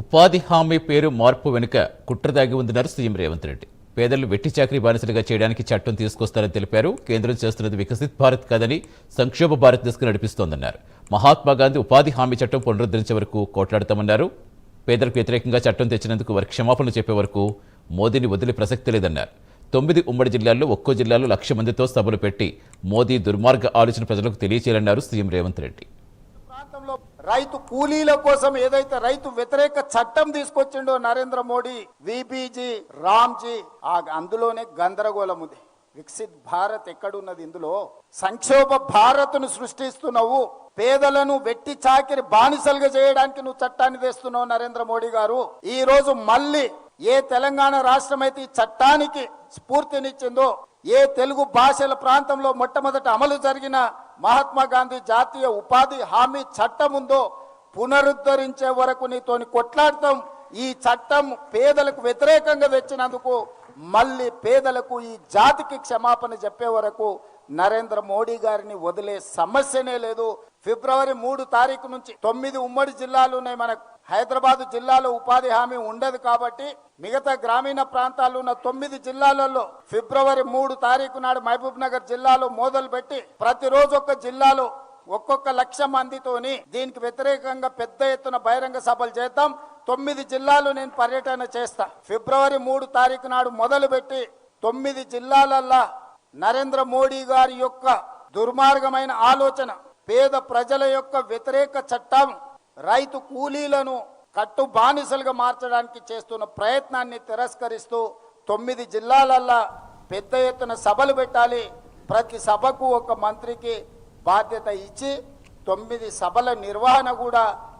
ఉపాధి హామీ పేరు మార్పు వెనుక కుట్ర దాగి ఉందన్నారు సీఎం రేవంత్ రెడ్డి. పేదలు వెట్టి చాకరీ బానిసలుగా చేయడానికి చట్టం తీసుకొస్తారని తెలిపారు. కేంద్రం చేస్తున్నది వికసిత్ భారత్ కాదని సంక్షోభ భారత్ దిశగా నడిపిస్తోందన్నారు. మహాత్మా గాంధీ ఉపాధి హామీ చట్టం పునరుద్ధరించే వరకు కోట్లాడతామన్నారు. పేదలకు వ్యతిరేకంగా చట్టం తెచ్చినందుకు వారికి క్షమాపణలు చెప్పే వరకు మోదీని వదిలే ప్రసక్తి లేదన్నారు. 9 ఉమ్మడి జిల్లాల్లో ఒక్కో జిల్లాలో 1,00,000 మందితో సభలు పెట్టి మోదీ దుర్మార్గ ఆలోచన ప్రజలకు తెలియచేయాలన్నారు సీఎం రేవంత్ రెడ్డి. ప్రాంతంలో రైతు కూలీల కోసం ఏదైతే రైతు వ్యతిరేక చట్టం తీసుకొచ్చిండో నరేంద్ర మోడీ, విబీజీ, రామ్జీ, అందులోనే గందరగోళం ఉంది. వికసిత్ భారత్ ఎక్కడున్నది? ఇందులో సంక్షోభ భారత్ను సృష్టిస్తున్నావు. పేదలను వెట్టి చాకిరి బానిసలుగా చేయడానికి నువ్వు చట్టాన్ని తెస్తున్నావు నరేంద్ర మోడీ గారు. ఈ రోజు మళ్ళీ ఏ తెలంగాణ రాష్ట్రం అయితే ఈ చట్టానికి స్ఫూర్తినిచ్చిందో, ఏ తెలుగు భాషల ప్రాంతంలో మొట్టమొదట అమలు జరిగిన మహాత్మా గాంధీ జాతీయ ఉపాధి హామీ చట్టం ఉందో పునరుద్ధరించే వరకు నీతోని కొట్లాడతాం. ఈ చట్టం పేదలకు వ్యతిరేకంగా తెచ్చినందుకు మళ్ళీ పేదలకు ఈ జాతికి క్షమాపణ చెప్పే వరకు నరేంద్ర మోడీ గారిని వదిలే సమస్యనే లేదు. ఫిబ్రవరి 3 తారీఖు నుంచి 9 ఉమ్మడి జిల్లాలు ఉన్నాయి. మనకు హైదరాబాద్ జిల్లాలో ఉపాధి హామీ ఉండదు కాబట్టి మిగతా గ్రామీణ ప్రాంతాల్లో ఉన్న 9 జిల్లాలలో ఫిబ్రవరి 3 తారీఖు నాడు మహబూబ్ నగర్ జిల్లాలో మొదలుపెట్టి ప్రతిరోజు ఒక జిల్లాలో ఒక్కొక్క 1,00,000 మందితోని దీనికి వ్యతిరేకంగా పెద్ద ఎత్తున బహిరంగ సభలు చేద్దాం. 9 జిల్లాలు నేను పర్యటన చేస్తా. ఫిబ్రవరి 3 తారీఖు నాడు మొదలుపెట్టి 9 జిల్లాలల్లా నరేంద్ర మోడీ గారి యొక్క దుర్మార్గమైన ఆలోచన, పేద ప్రజల యొక్క వ్యతిరేక చట్టం, రైతు కూలీలను కట్టు బానిసలుగా మార్చడానికి చేస్తున్న ప్రయత్నాన్ని తిరస్కరిస్తూ 9 జిల్లాలల్లా పెద్ద ఎత్తున సభలు పెట్టాలి. ప్రతి సభకు ఒక మంత్రికి బాధ్యత ఇచ్చి 9 సభల నిర్వహణ కూడా